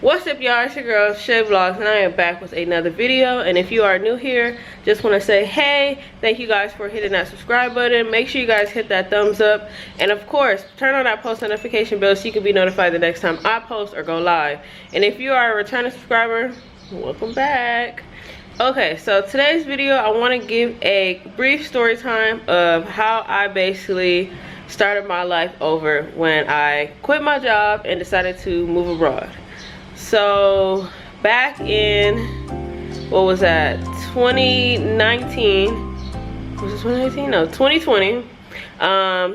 What's up, y'all? It's your girl Chey Vlogs, and I am back with another video. And if you are new here, just want to say hey, thank you guys for hitting that subscribe button. Make sure you guys hit that thumbs up, and of course turn on that post notification bell so you can be notified the next time I post or go live. And if you are a returning subscriber, welcome back. Okay, so today's video, I want to give a brief story time of how I basically started my life over when I quit my job and decided to move abroad. So back in, what was that, 2019, was it 2019? No, 2020,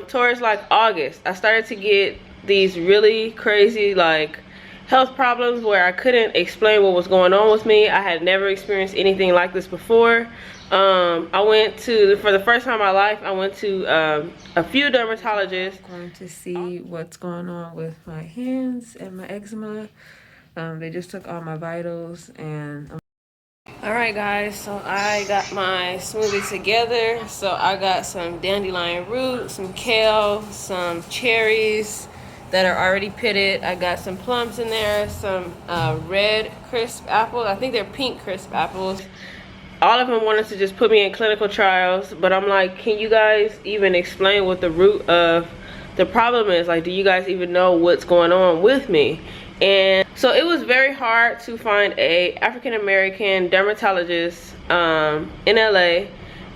towards like August, I started to get these really crazy like health problems where I couldn't explain what was going on with me. I had never experienced anything like this before. I went to, for the first time in my life, I went to a few dermatologists. I'm going to see what's going on with my hands and my eczema. They just took all my vitals and alright guys, so I got my smoothie together. So I got some dandelion root, some kale, some cherries that are already pitted. I got some plums in there, some red crisp apples. I think they're pink crisp apples. All of them wanted to just put me in clinical trials, but I'm like, can you guys even explain what the root of the problem is? Like, do you guys even know what's going on with me? And so it was very hard to find a African-American dermatologist in LA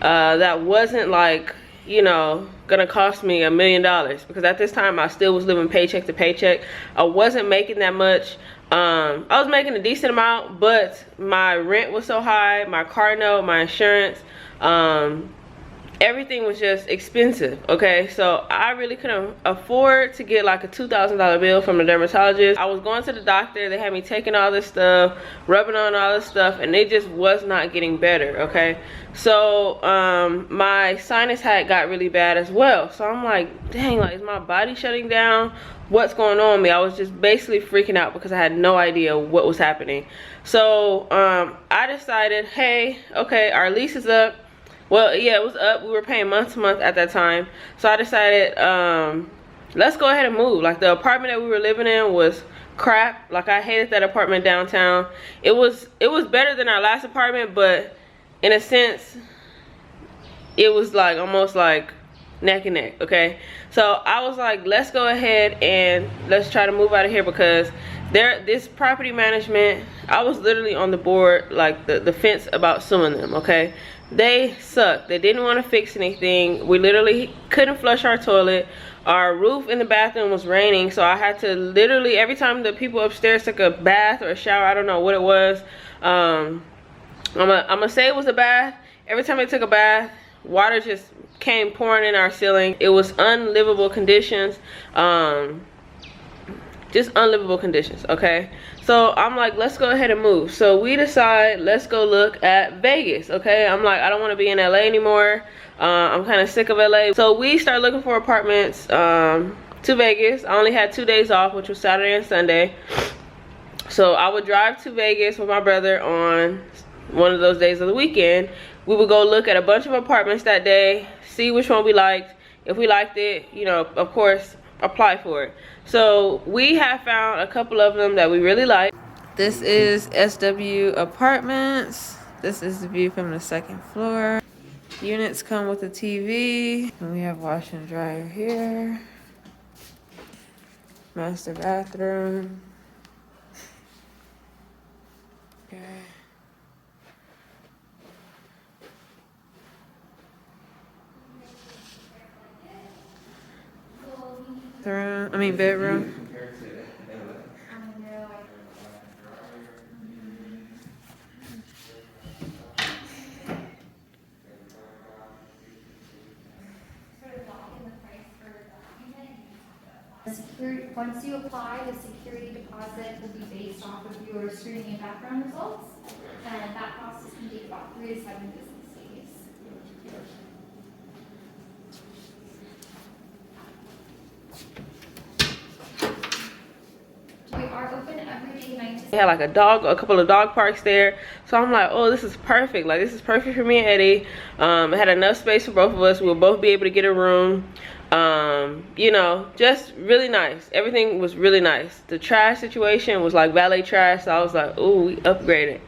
that wasn't like, you know, gonna cost me $1 million, because at this time I still was living paycheck to paycheck. I wasn't making that much. I was making a decent amount, but my rent was so high, my car note, my insurance, everything was just expensive. Okay, so I really couldn't afford to get like a $2,000 bill from a dermatologist. I was going to the doctor, they had me taking all this stuff, rubbing on all this stuff, and it just was not getting better. Okay, so my sinus had got really bad as well. So I'm like, dang, like, is my body shutting down? What's going on with me? I was just basically freaking out because I had no idea what was happening. So I decided, hey, okay, our lease is up. Well, yeah, it was up. We were paying month to month at that time. So I decided, let's go ahead and move. Like, the apartment that we were living in was crap. Like, I hated that apartment downtown. It was better than our last apartment, but in a sense, it was like almost like neck and neck. Okay, so I was like, let's go ahead and let's try to move out of here, because this property management, I was literally on the board, like the fence about suing them. Okay, they suck. They didn't want to fix anything. We literally couldn't flush our toilet. Our roof in the bathroom was raining, so I had to literally, every time the people upstairs took a bath or a shower, I don't know what it was, I'm gonna say it was a bath. Every time they took a bath, water just came pouring in our ceiling. It was unlivable conditions. Just unlivable conditions. Okay, so I'm like, let's go ahead and move. So we decide, let's go look at Vegas. Okay, I'm like, I don't want to be in LA anymore. I'm kind of sick of LA. So we start looking for apartments to Vegas. I only had 2 days off, which was Saturday and Sunday. So I would drive to Vegas with my brother on one of those days of the weekend. We would go look at a bunch of apartments that day, see which one we liked. If we liked it, you know, of course, apply for it. So we have found a couple of them that we really like. This is SW Apartments. This is the view from the second floor. Units come with a TV, and we have washer and dryer here. Master bathroom. Okay. Bedroom. Once you apply, the security deposit will be based off of your screening and background results, and that process can take about 3 to 7 business days. We are open every big night to They had like a couple of dog parks there. So I'm like, oh, this is perfect. Like, this is perfect for me and Eddie. It had enough space for both of us. We'll both be able to get a room. You know, just really nice. Everything was really nice. The trash situation was like valet trash, so I was like, ooh, we upgraded.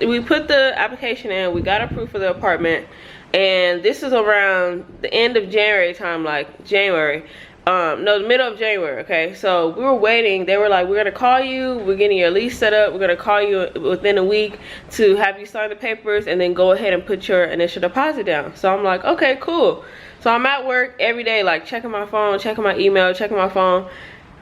we put the application in. We got approved for the apartment, and this is around the end of January time, like January. No, the middle of January. Okay, so we were waiting. They were like, we're gonna call you, we're getting your lease set up, we're gonna call you within a week to have you sign the papers and then go ahead and put your initial deposit down. So I'm like, okay, cool. So I'm at work every day, like checking my phone, checking my email, checking my phone.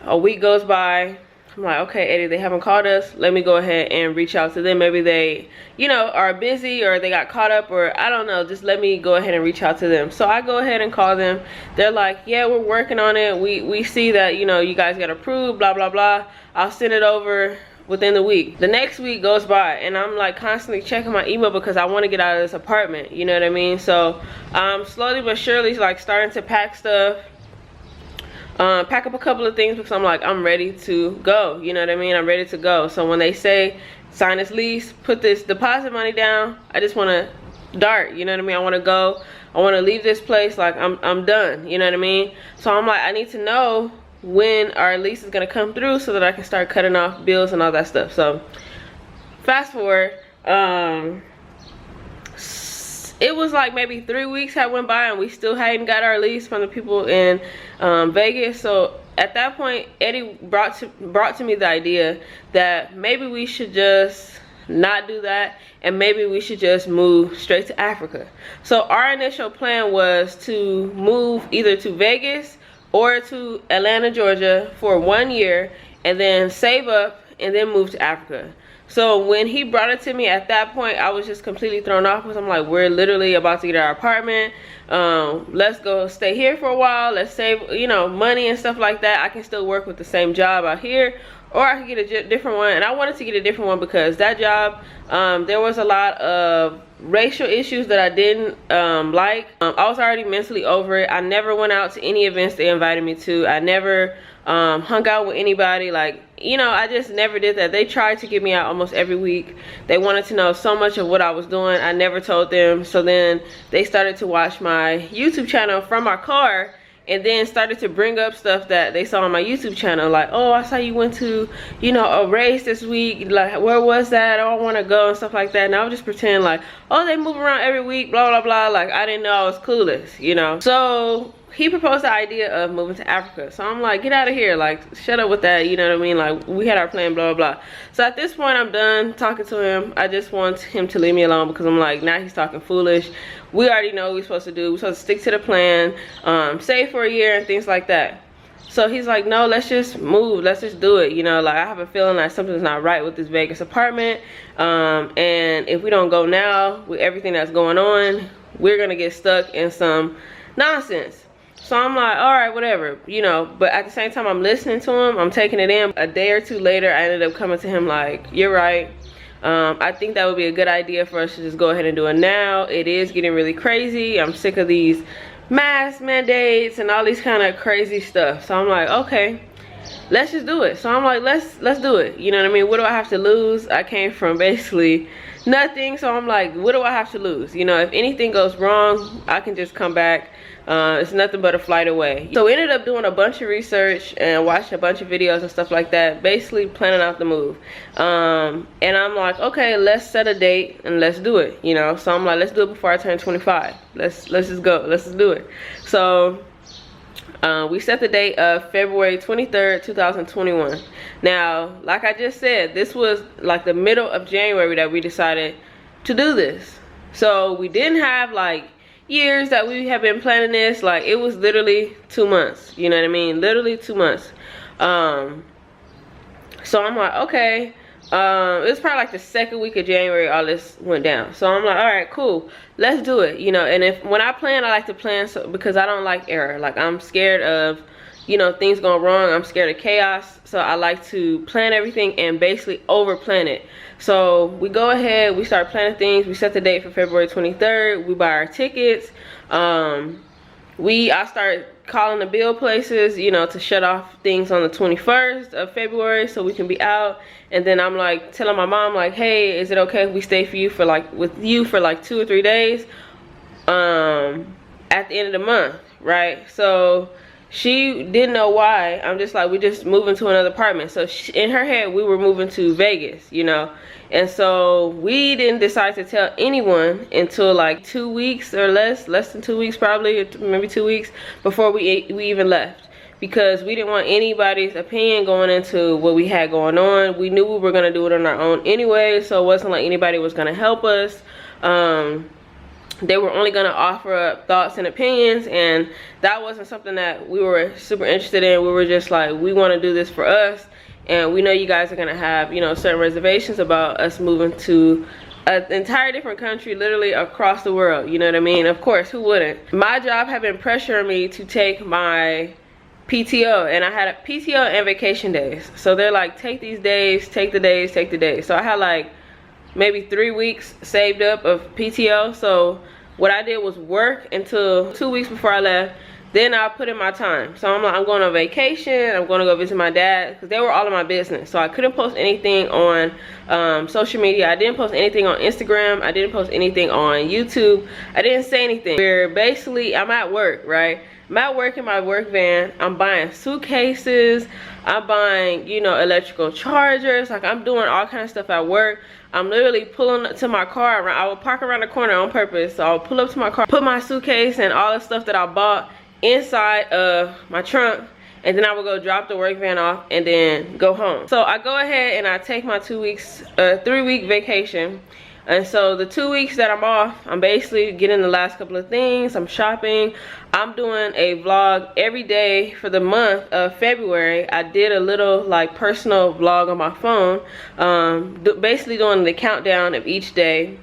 A week goes by. I'm like, okay, Eddie, they haven't called us. Let me go ahead and reach out to them. Maybe they, you know, are busy or they got caught up, or I don't know. Just let me go ahead and reach out to them. So I go ahead and call them. They're like, yeah, we're working on it. We see that, you know, you guys got approved, blah, blah, blah. I'll send it over within the week. The next week goes by, and I'm like constantly checking my email because I want to get out of this apartment, you know what I mean? So slowly but surely, like, starting to pack stuff, pack up a couple of things, because I'm like, I'm ready to go, you know what I mean? I'm ready to go. So when they say sign this lease, put this deposit money down, I just want to dart, you know what I mean? I want to go, I want to leave this place, like I'm done, you know what I mean? So I'm like, I need to know when our lease is gonna come through so that I can start cutting off bills and all that stuff. So fast forward, it was like maybe 3 weeks had went by and we still hadn't got our lease from the people in Vegas. So at that point, Eddie brought to me the idea that maybe we should just not do that, and maybe we should just move straight to Africa. So our initial plan was to move either to Vegas or to Atlanta, Georgia for 1 year, and then save up and then move to Africa. So when he brought it to me, at that point, I was just completely thrown off, because I'm like, we're literally about to get our apartment. Let's go stay here for a while. Let's save, you know, money and stuff like that. I can still work with the same job out here, or I could get a different one. And I wanted to get a different one because that job, there was a lot of racial issues that I didn't like. I was already mentally over it. I never went out to any events they invited me to. I never hung out with anybody. Like, you know, I just never did that. They tried to get me out almost every week. They wanted to know so much of what I was doing. I never told them. So then they started to watch my YouTube channel from our car, and then started to bring up stuff that they saw on my YouTube channel, like, oh, I saw you went to, you know, a race this week, like, where was that? Oh, I want to go, and stuff like that. And I would just pretend like, oh, they move around every week, blah, blah, blah. Like, I didn't know I was clueless, you know? So he proposed the idea of moving to Africa. So I'm like, get out of here, like, shut up with that, you know what I mean? Like, we had our plan, blah, blah, blah. So at this point, I'm done talking to him. I just want him to leave me alone, because I'm like, now he's talking foolish. We already know what we're supposed to do. We're supposed to stick to the plan, save for a year and things like that. So he's like, no, let's just move, let's just do it, you know? Like, I have a feeling like something's not right with this Vegas apartment, and if we don't go now, with everything that's going on, we're gonna get stuck in some nonsense. So I'm like, all right, whatever, you know. But at the same time, I'm listening to him, I'm taking it in. A day or two later, I ended up coming to him like, you're right. I think that would be a good idea for us to just go ahead and do it now. It is getting really crazy. I'm sick of these mask mandates and all these kind of crazy stuff. So I'm like, okay, let's just do it. So I'm like, let's do it. You know what I mean? What do I have to lose? I came from basically nothing. So I'm like, what do I have to lose? You know, if anything goes wrong, I can just come back. It's nothing but a flight away. So we ended up doing a bunch of research and watching a bunch of videos and stuff like that, basically planning out the move. And I'm like, okay, let's set a date and let's do it, you know. So I'm like, let's do it before I turn 25. Let's just go, let's just do it. So we set the date of February 23rd, 2021. Now, like I just said, this was like the middle of January that we decided to do this. So we didn't have like years that we have been planning this. Like, it was literally 2 months, you know what I mean? Literally 2 months. So I'm like, okay, it was probably like the second week of January all this went down. So I'm like, all right, cool, let's do it, you know. And when I plan, I like to plan because I don't like error. Like, I'm scared of, you know, things going wrong. I'm scared of chaos. So I like to plan everything and basically over plan it. So we go ahead, we start planning things. We set the date for February 23rd. We buy our tickets. I started calling the bill places, you know, to shut off things on the 21st of February so we can be out. And then I'm like telling my mom, like, hey, is it okay if we stay for you for like with you for like 2 or 3 days at the end of the month, right? So she didn't know why. I'm just like, we just moving to another apartment. So in her head, we were moving to Vegas, you know. And so we didn't decide to tell anyone until like 2 weeks or less than 2 weeks, probably, maybe 2 weeks before we even left, because we didn't want anybody's opinion going into what we had going on. We knew we were gonna do it on our own anyway, so it wasn't like anybody was gonna help us. They were only gonna offer up thoughts and opinions, and that wasn't something that we were super interested in. We were just like, we want to do this for us, and we know you guys are gonna have, you know, certain reservations about us moving to an entire different country, literally across the world, you know what I mean? Of course, who wouldn't? My job had been pressuring me to take my PTO, and I had a PTO and vacation days. So they're like, take these days, take the days, take the days. So I had like maybe 3 weeks saved up of PTO. So what I did was work until 2 weeks before I left. Then I put in my time. So I'm like, I'm going on vacation. I'm going to go visit my dad, because they were all in my business. So I couldn't post anything on social media. I didn't post anything on Instagram. I didn't post anything on YouTube. I didn't say anything. I'm at work, right? I'm at work in my work van. I'm buying suitcases. I'm buying, you know, electrical chargers. Like, I'm doing all kinds of stuff at work. I'm literally pulling up to my car. I will park around the corner on purpose. So I'll pull up to my car, put my suitcase and all the stuff that I bought inside of my trunk, and then I would go drop the work van off and then go home. So I go ahead and I take my 3-week vacation. And so the 2 weeks that I'm off, I'm basically getting the last couple of things. I'm shopping. I'm doing a vlog every day for the month of February. I did a little like personal vlog on my phone, basically doing the countdown of each day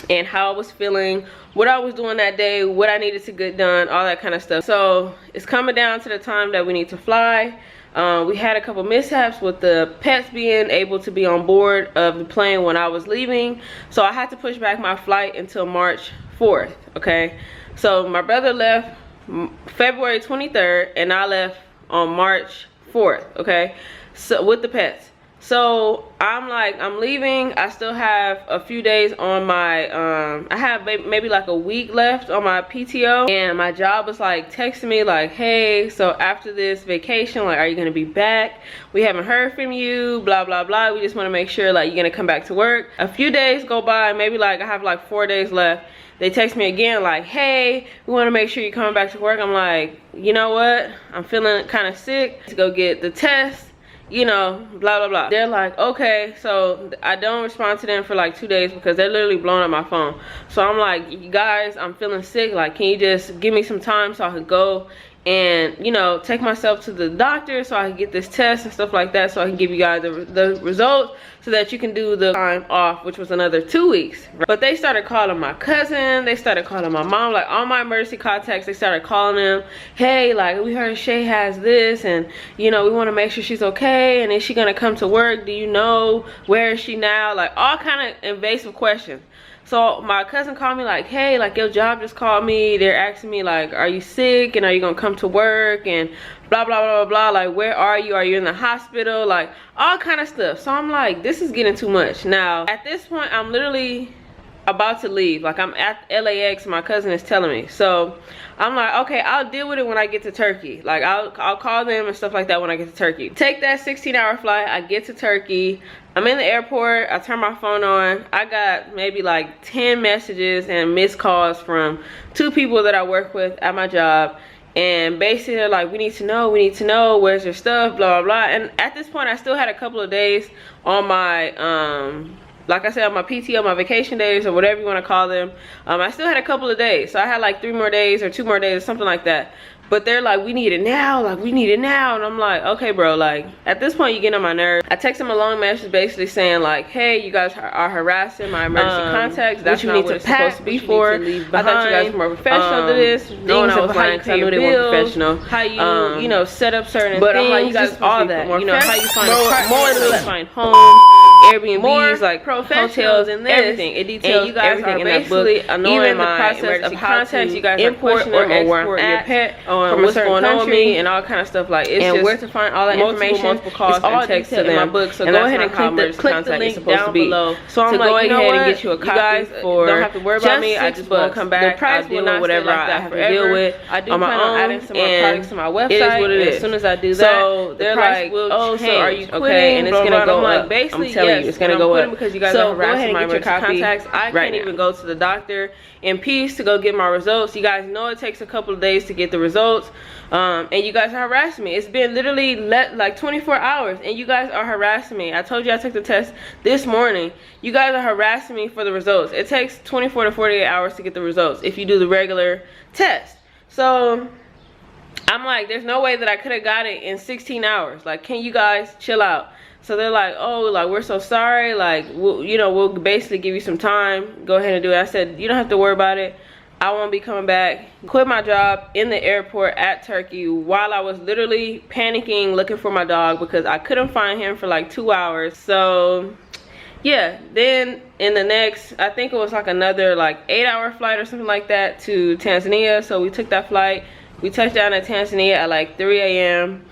and how I was feeling, what I was doing that day, what I needed to get done, all that kind of stuff. So it's coming down to the time that we need to fly. We had a couple mishaps with the pets being able to be on board of the plane when I was leaving. So I had to push back my flight until March 4th, okay? So my brother left February 23rd and I left on March 4th, okay? So with the pets. So I'm like, I'm leaving. I still have a few days on my, I have maybe like a week left on my PTO. And my job was like texting me like, hey, so after this vacation, like, are you gonna be back? We haven't heard from you, blah, blah, blah. We just wanna make sure like you're gonna come back to work. A few days go by, maybe like I have like 4 days left. They text me again like, hey, we want to make sure you're coming back to work. I'm like, you know what? I'm feeling kind of sick. To go get the test, you know, blah, blah, blah. They're like, okay. So I don't respond to them for like 2 days because they're literally blowing up my phone. So I'm like, you guys, I'm feeling sick. Like, can you just give me some time so I could go and, you know, take myself to the doctor so I can get this test and stuff like that, so I can give you guys the results so that you can do the time off, which was another 2 weeks. But they started calling my cousin, they started calling my mom, like all my emergency contacts, they started calling them, hey, like, we heard Chey has this, and, you know, we want to make sure she's okay, and is she gonna come to work? Do you know, where is she now? Like, all kind of invasive questions. So my cousin called me like, hey, like, your job just called me. They're asking me like, are you sick and are you gonna come to work and blah, blah, blah, blah, blah. Like, where are you? Are you in the hospital? Like, all kind of stuff. So I'm like, this is getting too much. Now, at this point, I'm literally about to leave. Like, I'm at LAX, my cousin is telling me. So I'm like, okay, I'll deal with it when I get to Turkey. Like, I'll call them and stuff like that when I get to Turkey. Take that 16-hour flight, I get to Turkey. I'm in the airport, I turn my phone on. I got maybe like 10 messages and missed calls from 2 people that I work with at my job. And basically they're like, we need to know, where's your stuff, blah, blah, blah. And at this point, I still had a couple of days on my, like I said, on my PTO, my vacation days, or whatever you want to call them. I still had a couple of days. So I had like 3 more days or 2 more days or something like that. But they're like, we need it now, like, we need it now. And I'm like, okay, bro, like, at this point, you get on my nerves. I text them a long message basically saying like, hey, you guys are harassing my emergency contacts. That's not what it's supposed to be for. I thought you guys were more professional than this. Things of how you pay your bills, how you, you know, set up certain things. But I'm like, you guys all that, you know, how you find more than find homes. Airbnbs, like hotels and everything. It details and you guys everything in that book. Even the process of contacts you guys import or export your pet from what's going on with me and all kind of stuff. Like it's and just where to find all that information. Multiple calls and texts to them in my book. So go ahead and click the link down below. So I'm like, you know what? And get you a copy. You guys don't have to worry about me. I just won't come back. The price will not whatever I have to deal with on my own. Adding some more products to my website. It is what it is. As soon as I do that, so they're like, oh, so are you quitting? Okay, and it's gonna go up. Basically, I'm telling you, it's gonna go up because you guys are harassing my emergency contacts. I can't even go to the doctor in peace to go get my results. You guys know it takes a couple of days to get the results, and you guys are harassing me. It's been literally like 24 hours, and you guys are harassing me. I told you I took the test this morning. You guys are harassing me for the results. It takes 24 to 48 hours to get the results if you do the regular test. So I'm like, there's no way that I could have got it in 16 hours. Like, can you guys chill out? So they're like, oh, like, we're so sorry. Like, we'll basically give you some time. Go ahead and do it. I said, you don't have to worry about it. I won't be coming back. Quit my job in the airport at Turkey while I was literally panicking looking for my dog because I couldn't find him for like 2 hours. So yeah, then in the next, I think it was like another like 8-hour flight or something like that to Tanzania. So we took that flight. We touched down at Tanzania at like 3 a.m.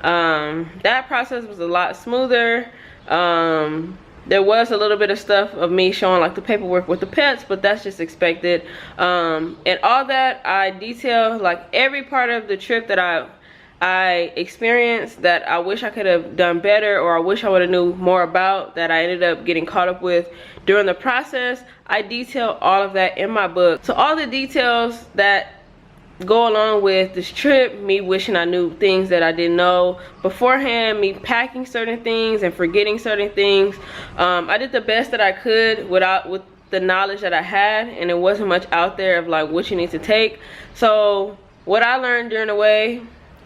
That process was a lot smoother. There was a little bit of stuff of me showing like the paperwork with the pets, but that's just expected. And all that I detail like every part of the trip that I experienced that I wish I could have done better, or I wish I would have knew more about, that I ended up getting caught up with during the process. I detail all of that in my book. So all the details that go along with this trip, me wishing I knew things that I didn't know beforehand, me packing certain things and forgetting certain things. I did the best that I could with the knowledge that I had, and it wasn't much out there of like what you need to take. So what I learned during the way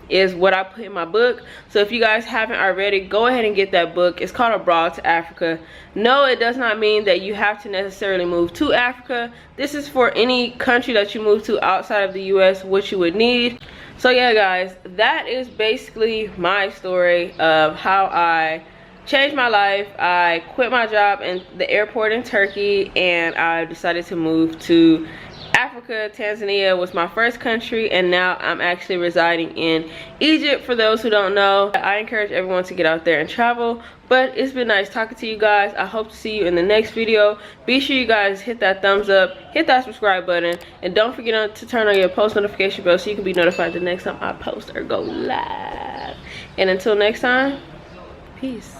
is what I put in my book. So if you guys haven't already, go ahead and get that book. It's called Abroad to Africa. No, it does not mean that you have to necessarily move to Africa. This is for any country that you move to outside of the US, what you would need. So yeah guys, that is basically my story of how I changed my life. I quit my job in the airport in Turkey and I decided to move to Africa. Tanzania was my first country, and now I'm actually residing in Egypt. For those who don't know, I encourage everyone to get out there and travel. But it's been nice talking to you guys. I hope to see you in the next video. Be sure you guys hit that thumbs up, hit that subscribe button, and don't forget to turn on your post notification bell so you can be notified the next time I post or go live. And until next time, peace.